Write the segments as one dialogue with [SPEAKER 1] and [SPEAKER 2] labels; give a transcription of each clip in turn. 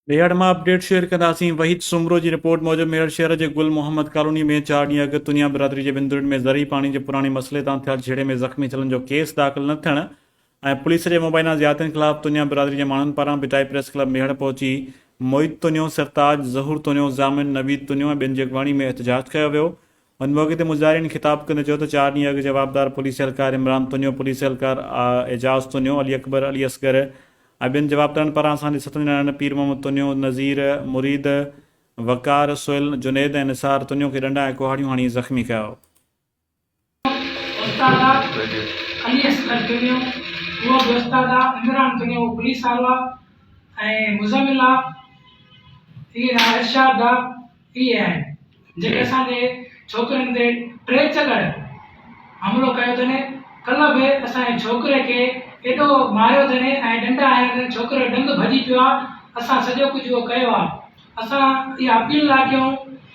[SPEAKER 1] मेरठ में update share कंदासीं। वहीद सुमरो की रिपोर्ट मूजिब मेरठ शहर के गुल मोहम्मद कॉलोनी में 4 ॾींहं अॻु तुनिया बिरादरी के बिंदुड़ियुनि में ज़री पानी के पुराने मसइले तां थियल झेड़े में ज़ख़्मी थियण जो केस दाख़िल न थियण ऐं पुलिस के मुबैना ज़ियादतियुनि ख़िलाफ़ तुनिया बिरादरी के माण्हुनि पारां बिटाई प्रेस क्लब मेरठ पहुची मोहित तुनियो, सरताज ज़हूर तुनियो, ज़ामिन नवीद तुनियो ऐं ॿियनि जी अॻवानी में एहतजाज कयो वियो। उन मौक़े ते मुज़ाहिरीन ख़िताब कंदे चयो त 4 ॾींहं अॻु जवाबदार पुलिस एहलकार इमरान तुनियो, पुलिस एहलकार एजाज़ तुनियो, अली अकबर, अली असगर ऐं ॿियनि जवाबदारनि पारां असांजे 7 ॼणनि पीर मोहम्मद तुनियो, नज़ीर, मुरीद, वकार, सुहिल, जुनैद ऐं निसार तुनियो खे डंडा ऐं कुहाड़ियूं हणी ज़ख़्मी कया।
[SPEAKER 2] अली असगर तुनियो, वो भी उस्ताद इमरान तुनियो, वो पुलिस वारो ऐं मुज़मिल ये इरशाद ये आहिनि जेके असांजे छोकिरनि ते टे चकर हमलो कयो अथनि। कल्ह बि असांजे छोकिरे खे एॾो मारियो अथनि ऐं डंडा आया अथनि, छोकिरो डंग भॼी पियो आहे। असां सॼो कुझु उहो कयो आहे। असां इहा अपील था कयूं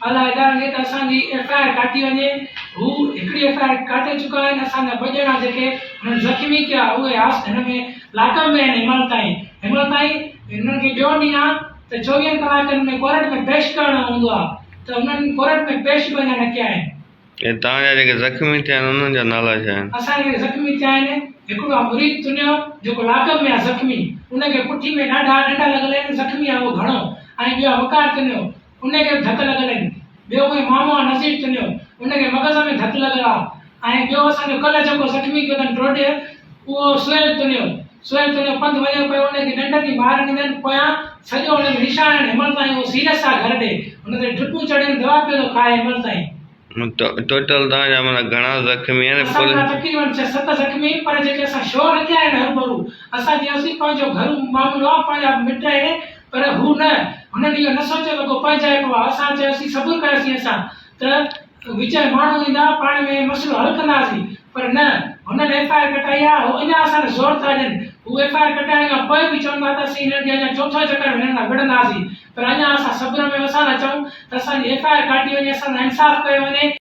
[SPEAKER 2] आला इदारनि खे त असांजी FIR काटी वञे। हू हिकिड़ी FIR काटे चुका आहिनि। असांजा 2 ॼणा जेके हुननि ज़ख़्मी कया उहे हिन में लाकअप में आहिनि हिनमहिल ताईं हिननि खे ॿियो ॾींहुं आहे त 24 कलाकनि में कोर्ट में पेश करणो हूंदो आहे, त उन्हनि कोर्ट में पेश बि अञा न कया आहिनि।
[SPEAKER 3] तव्हांजा जेके ज़ख़्मी थिया आहिनि उन्हनि जा नाला छा आहिनि?
[SPEAKER 2] असांजे ज़ख़्मी थिया आहिनि हिकिड़ो आहे मुरीद तुनियो जेको लाकअप में आहे ज़ख़्मी, उनखे पुठी में ॾाढा डंडा लॻल आहिनि, ज़ख़्मी आहे उहो घणो। ऐं ॿियो वकार तुनियो, उनखे धक लॻल आहिनि। ॿियो कोई मामो आहे नज़ीर तुनियो, उनखे मग़ज़ में धक लॻल आहे। ऐं ॿियो असांजो कल्ह जेको ज़ख़्मी कयो अथनि टोडे, उहो सुहेल तुनियो पंधु वञो पियो, उनखे डंडनि जी मार ॾींदनि पोयां सॼो हुनखे निशान आहिनि। हिनमहिल ताईं उहो सीरियस आहे घर ॾे, हुन ते ड्रिपूं चढ़ियूं, दवा पियो थो खाए हिनमहिल ताईं।
[SPEAKER 3] टोटल तव्हांजा माना घणा ज़ख़्मी आहिनि?
[SPEAKER 2] तक़रीबन 6-7 ज़ख़्मी, पर जेके असां शो न कया आहिनि हरूभरू, असां जीअं पंहिंजो घर मामिलो आहे, पंहिंजा मिट आहिनि, पर हू न, हुननि इहो न सोचियो लॻो पंचायत आहे। असां चयोसीं सबुरु कयोसीं असां त विच माण्हू ईंदा पाण में मसइलो हल कंदासीं, पर न, हुननि FIR कटाई आहे। हू अञा असांखे ज़ोर था ॾियनि। हू FIR कटाइण खां पोइ बि चवंदा त असीं हिननि खे अञा चोथों चकर हिननि खां विढ़ंदासीं, पर अञा असां सब्र में वसा न चऊं त असांजी FIR काटी वञे, असांजो इंसाफ़ कयो वञे।